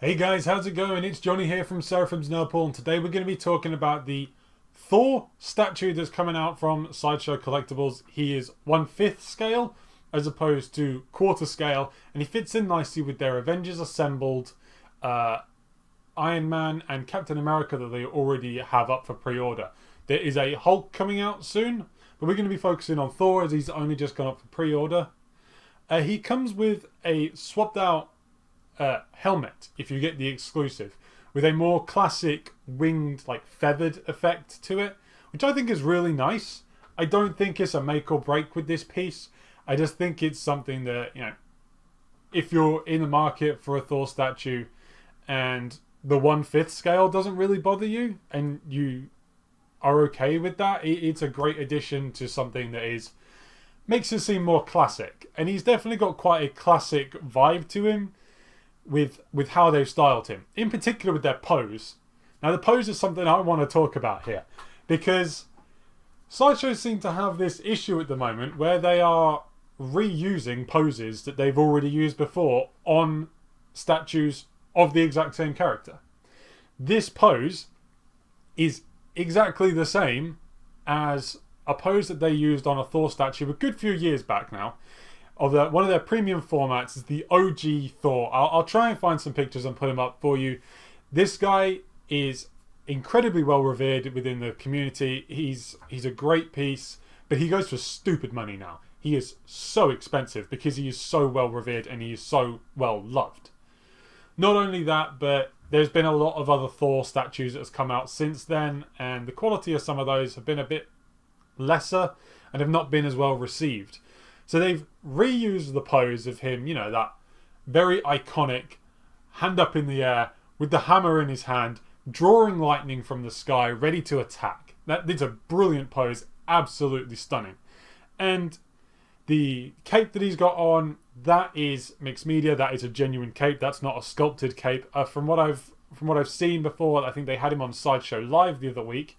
Hey guys, how's it going? It's Johnny here from Seraphim's Nerdpool, and today we're going to be talking about the Thor statue that's coming out from Sideshow Collectibles. He is 1/5 scale as opposed to quarter scale, and he fits in nicely with their Avengers Assembled, Iron Man and Captain America that they already have up for pre-order. There is a Hulk coming out soon, but we're going to be focusing on Thor as he's only just gone up for pre-order. He comes with a swapped out helmet if you get the exclusive, with a more classic winged, like feathered effect to it, which I think is really nice. I don't think it's a make or break with this piece. I just think it's something that, if you're in the market for a Thor statue and the 1/5 scale doesn't really bother you and you are okay with that, it's a great addition to something that makes it seem more classic. And he's definitely got quite a classic vibe to him with how they've styled him, in particular with their pose. Now the pose is something I want to talk about here, because Sideshow seem to have this issue at the moment where they are reusing poses that they've already used before on statues of the exact same character. This pose is exactly the same as a pose that they used on a Thor statue a good few years back now. One of their premium formats is the OG Thor. I'll try and find some pictures and put them up for you. This guy is incredibly well revered within the community. He's a great piece, but he goes for stupid money now. He is so expensive because he is so well revered and he is so well loved. Not only that, but there's been a lot of other Thor statues that has come out since then, and the quality of some of those have been a bit lesser and have not been as well received. So they've reused the pose of him, that very iconic hand up in the air with the hammer in his hand, drawing lightning from the sky, ready to attack. That's a brilliant pose, absolutely stunning. And the cape that he's got on, that is mixed media. That is a genuine cape. That's not a sculpted cape. From what I've seen before, I think they had him on Sideshow Live the other week.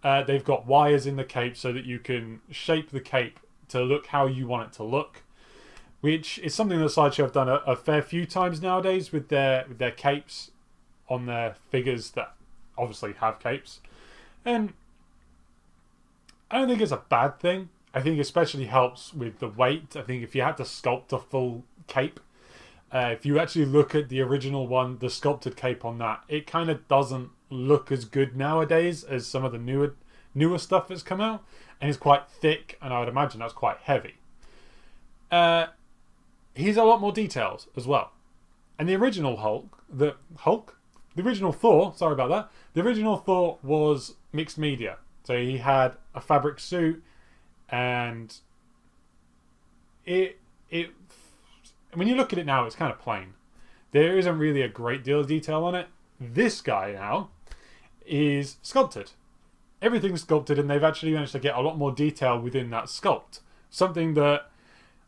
They've got wires in the cape so that you can shape the cape to look how you want it to look, which is something that Sideshow have done a fair few times nowadays with their capes on their figures that obviously have capes. And I don't think it's a bad thing. I think it especially helps with the weight. I think if you had to sculpt a full cape, if you actually look at the original one, the sculpted cape on that, it kind of doesn't look as good nowadays as some of the newer stuff that's come out, and it's quite thick, and I would imagine that's quite heavy. He's a lot more details as well. And the original the original Thor, sorry about that, the original Thor was mixed media. So he had a fabric suit, and it when you look at it now, it's kind of plain. There isn't really a great deal of detail on it. This guy now is sculpted. Everything's sculpted, and they've actually managed to get a lot more detail within that sculpt. Something that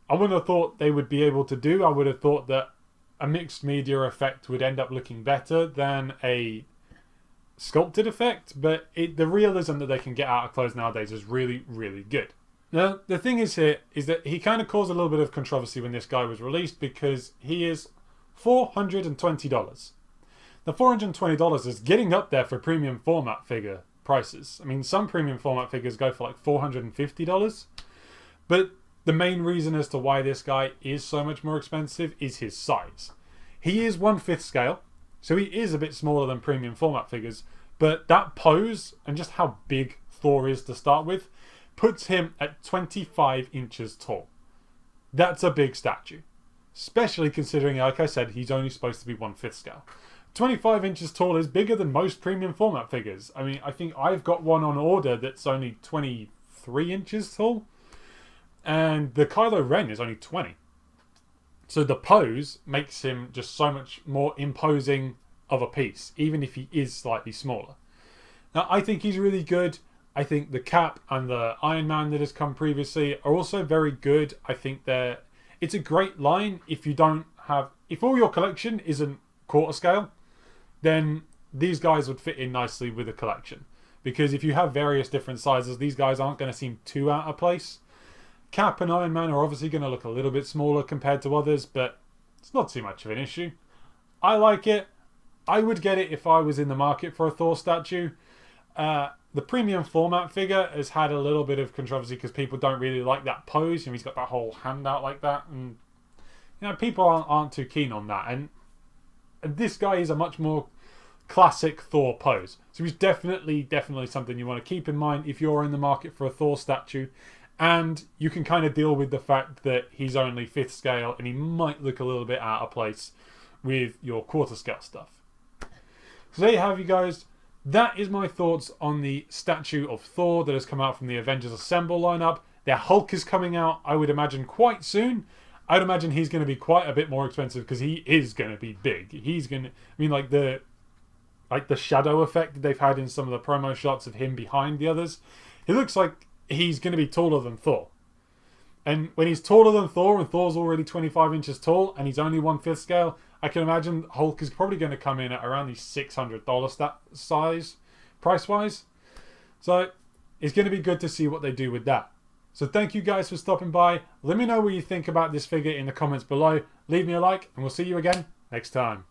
I wouldn't have thought they would be able to do. I would have thought that a mixed media effect would end up looking better than a sculpted effect, but the realism that they can get out of clothes nowadays is really, really good. Now, the thing is here is that he kind of caused a little bit of controversy when this guy was released because he is $420. Now, $420 is getting up there for premium format figure prices. I mean, some premium format figures go for like $450. But the main reason as to why this guy is so much more expensive is his size. He is 1/5 scale, so he is a bit smaller than premium format figures. But that pose and just how big Thor is to start with puts him at 25 inches tall. That's a big statue. Especially considering, like I said, he's only supposed to be 1/5 scale. 25 inches tall is bigger than most premium format figures. I mean, I think I've got one on order that's only 23 inches tall. And the Kylo Ren is only 20. So the pose makes him just so much more imposing of a piece, even if he is slightly smaller. Now, I think he's really good. I think the Cap and the Iron Man that has come previously are also very good. I think it's a great line if all your collection isn't quarter scale, then these guys would fit in nicely with a collection. Because if you have various different sizes, these guys aren't going to seem too out of place. Cap and Iron Man are obviously going to look a little bit smaller compared to others, but it's not too much of an issue. I like it. I would get it if I was in the market for a Thor statue. The premium format figure has had a little bit of controversy because people don't really like that pose. He's got that whole hand out like that, and people aren't too keen on that. And this guy is a much more classic Thor pose, so he's definitely something you want to keep in mind if you're in the market for a Thor statue. And you can kind of deal with the fact that he's only 5th scale and he might look a little bit out of place with your quarter scale stuff. So there you have you guys. That is my thoughts on the statue of Thor that has come out from the Avengers Assemble lineup. Their Hulk is coming out, I would imagine, quite soon. I'd imagine he's going to be quite a bit more expensive because he is going to be big. He's going to, I mean, like the shadow effect that they've had in some of the promo shots of him behind the others. It looks like he's going to be taller than Thor. And when he's taller than Thor, and Thor's already 25 inches tall, and he's only 1/5 scale, I can imagine Hulk is probably going to come in at around the $600 size, price-wise. So it's going to be good to see what they do with that. So thank you guys for stopping by. Let me know what you think about this figure in the comments below. Leave me a like, and we'll see you again next time.